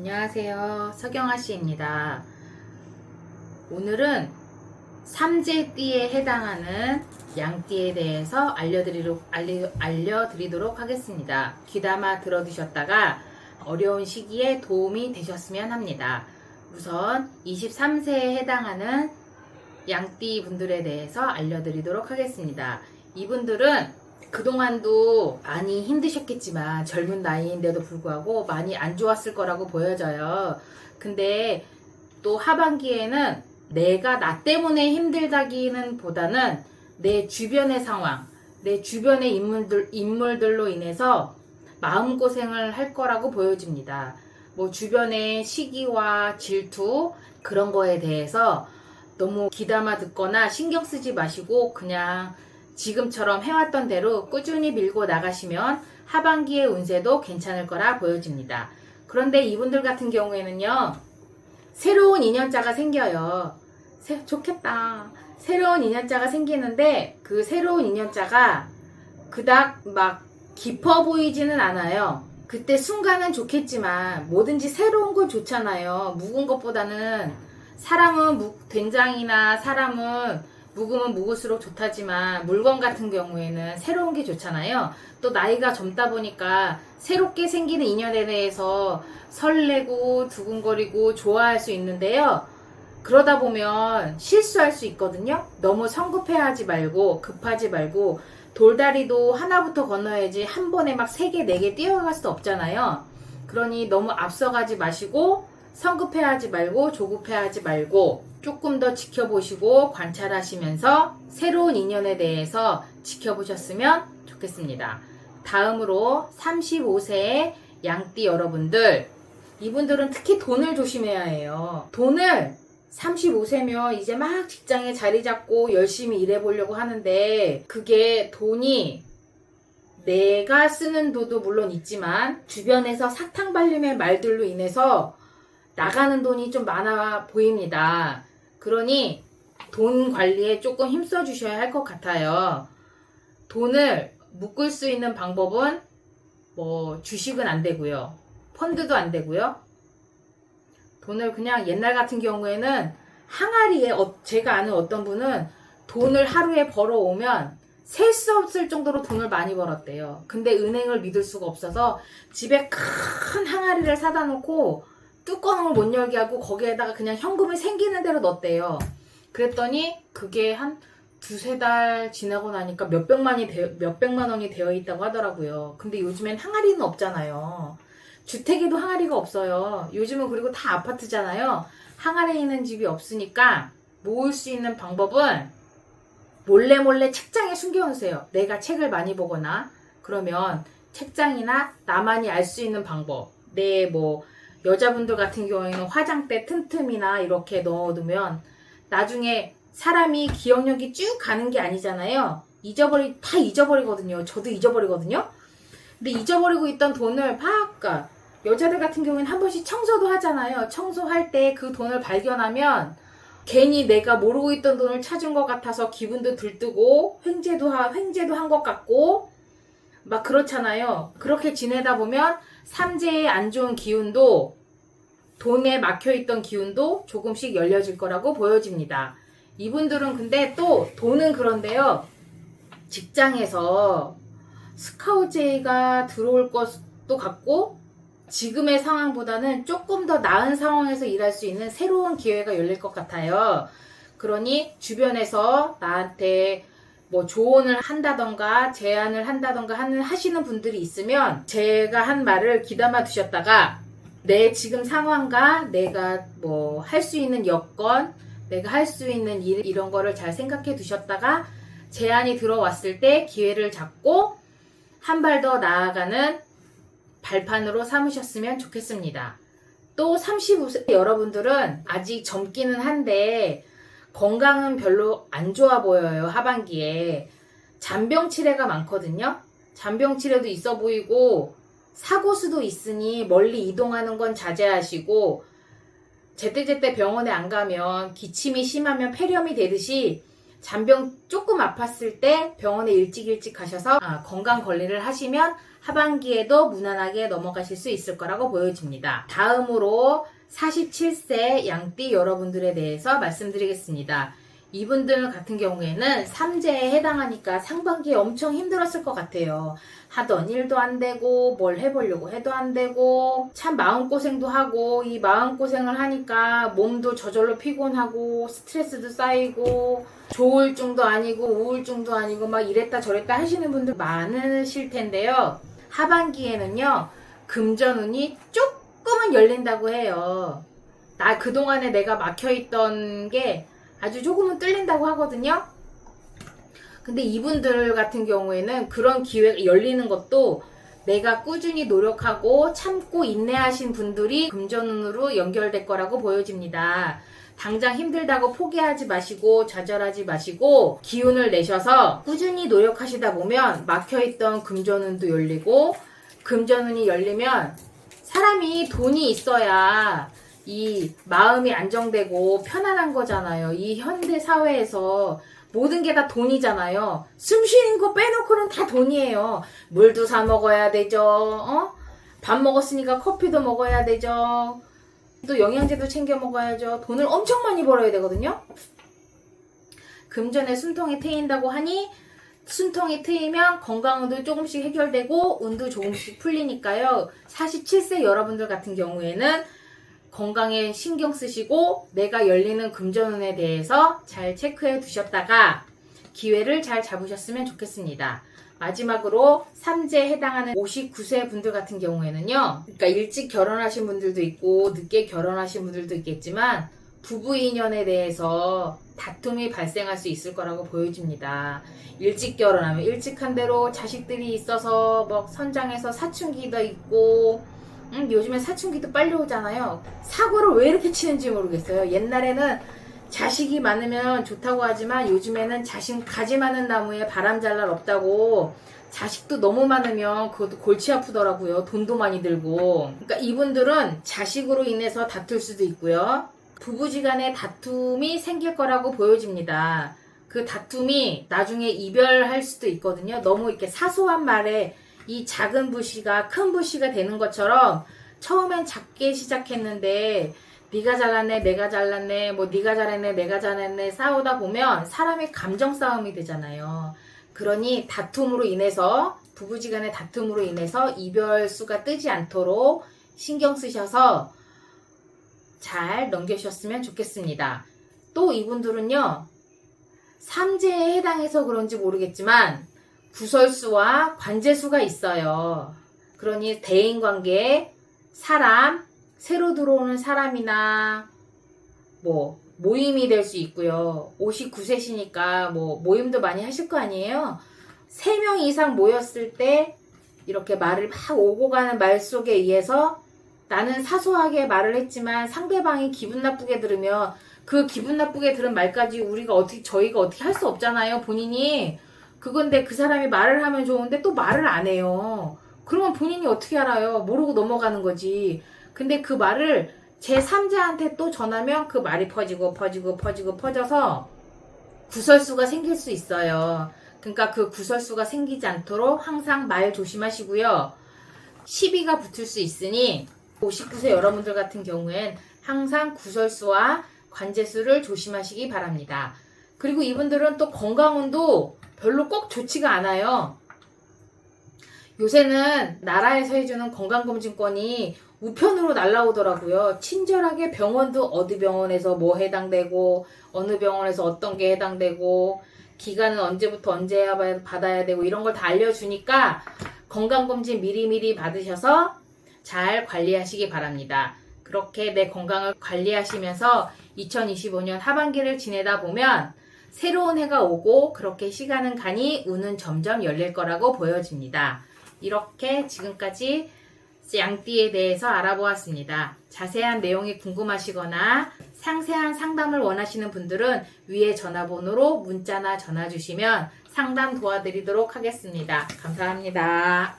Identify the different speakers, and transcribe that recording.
Speaker 1: 안녕하세요. 서경아 씨입니다. 오늘은 삼재띠에 해당하는 양띠에 대해서 알려드리도록 하겠습니다. 귀담아 들어두셨다가 어려운 시기에 도움이 되셨으면 합니다. 우선 23세에 해당하는 양띠 분들에 대해서 알려드리도록 하겠습니다. 이분들은 그동안도 많이 힘드셨겠지만 젊은 나이인데도 불구하고 많이 안 좋았을 거라고 보여져요. 근데 또 하반기에는 내가 나 때문에 힘들다기는 보다는 내 주변의 상황, 내 주변의 인물들로 인해서 마음고생을 할 거라고 보여집니다. 뭐 주변의 시기와 질투 그런 거에 대해서 너무 귀담아 듣거나 신경 쓰지 마시고 그냥 지금처럼 해왔던 대로 꾸준히 밀고 나가시면 하반기의 운세도 괜찮을 거라 보여집니다. 그런데 이분들 같은 경우에는요, 새로운 인연자가 생겨요. 좋겠다. 새로운 인연자가 생기는데 그 새로운 인연자가 그닥 막 깊어 보이지는 않아요. 그때 순간은 좋겠지만 뭐든지 새로운 건 좋잖아요. 묵은 것보다는 사람은 된장이나 사람은 묵으면 묵을수록 좋다지만 물건 같은 경우에는 새로운 게 좋잖아요. 또 나이가 젊다 보니까 새롭게 생기는 인연에 대해서 설레고 두근거리고 좋아할 수 있는데요. 그러다 보면 실수할 수 있거든요. 너무 성급해하지 말고 급하지 말고 돌다리도 하나부터 건너야지 한 번에 막 3개, 4개 뛰어갈 수 없잖아요. 그러니 너무 앞서가지 마시고 성급해하지 말고 조급해하지 말고 조금 더 지켜보시고 관찰하시면서 새로운 인연에 대해서 지켜보셨으면 좋겠습니다. 다음으로 35세의 양띠 여러분들, 이분들은 특히 돈을 조심해야 해요. 돈을 35세면 이제 막 직장에 자리 잡고 열심히 일해보려고 하는데 그게 돈이 내가 쓰는 돈도 물론 있지만 주변에서 사탕 발림의 말들로 인해서 나가는 돈이 좀 많아 보입니다. 그러니 돈 관리에 조금 힘써 주셔야 할 것 같아요. 돈을 묶을 수 있는 방법은 뭐 주식은 안 되고요. 펀드도 안 되고요. 돈을 그냥 옛날 같은 경우에는 항아리에 제가 아는 어떤 분은 돈을 하루에 벌어오면 셀 수 없을 정도로 돈을 많이 벌었대요. 근데 은행을 믿을 수가 없어서 집에 큰 항아리를 사다 놓고 뚜껑을 못 열게 하고 거기에다가 그냥 현금을 생기는 대로 넣었대요. 그랬더니 그게 한 2-3달 지나고 나니까 몇백만 원이 되어 있다고 하더라고요. 근데 요즘엔 항아리는 없잖아요. 주택에도 항아리가 없어요. 요즘은 그리고 다 아파트잖아요. 항아리 있는 집이 없으니까 모을 수 있는 방법은 몰래 책장에 숨겨놓으세요. 내가 책을 많이 보거나 그러면 책장이나 나만이 알 수 있는 방법, 여자분들 같은 경우에는 화장대 틈틈이나 이렇게 넣어두면 나중에 사람이 기억력이 쭉 가는 게 아니잖아요. 다 잊어버리거든요. 저도 잊어버리거든요. 근데 잊어버리고 있던 돈을 여자들 같은 경우에는 한 번씩 청소도 하잖아요. 청소할 때 그 돈을 발견하면 괜히 내가 모르고 있던 돈을 찾은 것 같아서 기분도 들뜨고 횡재도 한 것 같고 막 그렇잖아요. 그렇게 지내다 보면 삼재의 안 좋은 기운도 돈에 막혀있던 기운도 조금씩 열려질 거라고 보여집니다. 이분들은 근데 또 돈은 그런데요. 직장에서 스카우제이가 들어올 것도 같고 지금의 상황보다는 조금 더 나은 상황에서 일할 수 있는 새로운 기회가 열릴 것 같아요. 그러니 주변에서 나한테 조언을 한다던가 제안을 한다던가 하시는 분들이 있으면 제가 한 말을 귀담아 두셨다가 내 지금 상황과 내가 할 수 있는 여건, 내가 할 수 있는 일 이런 거를 잘 생각해 두셨다가 제안이 들어왔을 때 기회를 잡고 한 발 더 나아가는 발판으로 삼으셨으면 좋겠습니다. 또 35세 여러분들은 아직 젊기는 한데 건강은 별로 안 좋아 보여요. 하반기에 잔병치레가 많거든요. 잔병치레도 있어 보이고 사고수도 있으니 멀리 이동하는 건 자제하시고 제때제때 병원에 안 가면 기침이 심하면 폐렴이 되듯이 잔병 조금 아팠을 때 병원에 일찍 가셔서 건강 관리를 하시면 하반기에도 무난하게 넘어가실 수 있을 거라고 보여집니다. 다음으로 47세 양띠 여러분들에 대해서 말씀드리겠습니다. 이분들 같은 경우에는 삼재에 해당하니까 상반기에 엄청 힘들었을 것 같아요. 하던 일도 안 되고 뭘 해보려고 해도 안 되고 참 마음고생도 하고, 이 마음고생을 하니까 몸도 저절로 피곤하고 스트레스도 쌓이고 조울증도 아니고 우울증도 아니고 막 이랬다 저랬다 하시는 분들 많으실 텐데요. 하반기에는요, 금전운이 조금은 열린다고 해요. 그동안에 내가 막혀있던 게 아주 조금은 뚫린다고 하거든요. 근데 이분들 같은 경우에는 그런 기회가 열리는 것도 내가 꾸준히 노력하고 참고 인내하신 분들이 금전운으로 연결될 거라고 보여집니다. 당장 힘들다고 포기하지 마시고 좌절하지 마시고 기운을 내셔서 꾸준히 노력하시다 보면 막혀있던 금전운도 열리고, 금전운이 열리면 사람이 돈이 있어야 이 마음이 안정되고 편안한 거잖아요. 이 현대 사회에서 모든 게 다 돈이잖아요. 숨 쉬는 거 빼놓고는 다 돈이에요. 물도 사 먹어야 되죠. 밥 먹었으니까 커피도 먹어야 되죠. 또 영양제도 챙겨 먹어야죠. 돈을 엄청 많이 벌어야 되거든요. 금전에 숨통이 트인다고 하니 숨통이 트이면 건강운도 조금씩 해결되고 운도 조금씩 풀리니까요. 47세 여러분들 같은 경우에는 건강에 신경 쓰시고 내가 열리는 금전운에 대해서 잘 체크해 두셨다가 기회를 잘 잡으셨으면 좋겠습니다. 마지막으로 삼재에 해당하는 59세 분들 같은 경우에는요, 그러니까 일찍 결혼하신 분들도 있고 늦게 결혼하신 분들도 있겠지만 부부 인연에 대해서 다툼이 발생할 수 있을 거라고 보여집니다. 일찍 결혼하면 일찍 한 대로 자식들이 있어서 뭐 선장에서 사춘기도 있고, 요즘엔 사춘기도 빨리 오잖아요. 사고를 왜 이렇게 치는지 모르겠어요. 옛날에는 자식이 많으면 좋다고 하지만 요즘에는 자식 가지 많은 나무에 바람 잘 날 없다고, 자식도 너무 많으면 그것도 골치 아프더라고요. 돈도 많이 들고. 그러니까 이분들은 자식으로 인해서 다툴 수도 있고요. 부부지간에 다툼이 생길 거라고 보여집니다. 그 다툼이 나중에 이별할 수도 있거든요. 너무 이렇게 사소한 말에 이 작은 불씨가 큰 불씨가 되는 것처럼 처음엔 작게 시작했는데 네가 잘났네 내가 잘났네 뭐 네가 잘했네 내가 잘했네 싸우다 보면 사람의 감정 싸움이 되잖아요. 그러니 다툼으로 인해서, 부부지간의 다툼으로 인해서 이별수가 뜨지 않도록 신경 쓰셔서 잘 넘겨주셨으면 좋겠습니다. 또 이분들은요, 삼재에 해당해서 그런지 모르겠지만 구설수와 관재수가 있어요. 그러니 대인관계에 사람, 새로 들어오는 사람이나 뭐 모임이 될 수 있고요. 59세시니까 뭐 모임도 많이 하실 거 아니에요. 3명 이상 모였을 때 이렇게 말을 막 오고 가는 말 속에 의해서 나는 사소하게 말을 했지만 상대방이 기분 나쁘게 들으면 그 기분 나쁘게 들은 말까지 저희가 어떻게 할 수 없잖아요. 본인이. 그건데 그 사람이 말을 하면 좋은데 또 말을 안 해요. 그러면 본인이 어떻게 알아요? 모르고 넘어가는 거지. 근데 그 말을 제3자한테 또 전하면 그 말이 퍼져서 구설수가 생길 수 있어요. 그러니까 그 구설수가 생기지 않도록 항상 말 조심하시고요. 시비가 붙을 수 있으니 59세 여러분들 같은 경우엔 항상 구설수와 관재수를 조심하시기 바랍니다. 그리고 이분들은 또 건강운도 별로 꼭 좋지가 않아요. 요새는 나라에서 해주는 건강검진권이 우편으로 날라오더라고요. 친절하게 병원도 어디 병원에서 뭐 해당되고 어느 병원에서 어떤 게 해당되고 기간은 언제부터 언제 받아야 되고 이런 걸 다 알려주니까 건강검진 미리미리 받으셔서 잘 관리하시기 바랍니다. 그렇게 내 건강을 관리하시면서 2025년 하반기를 지내다 보면 새로운 해가 오고 그렇게 시간은 가니 운은 점점 열릴 거라고 보여집니다. 이렇게 지금까지 양띠에 대해서 알아보았습니다. 자세한 내용이 궁금하시거나 상세한 상담을 원하시는 분들은 위에 전화번호로 문자나 전화 주시면 상담 도와드리도록 하겠습니다. 감사합니다.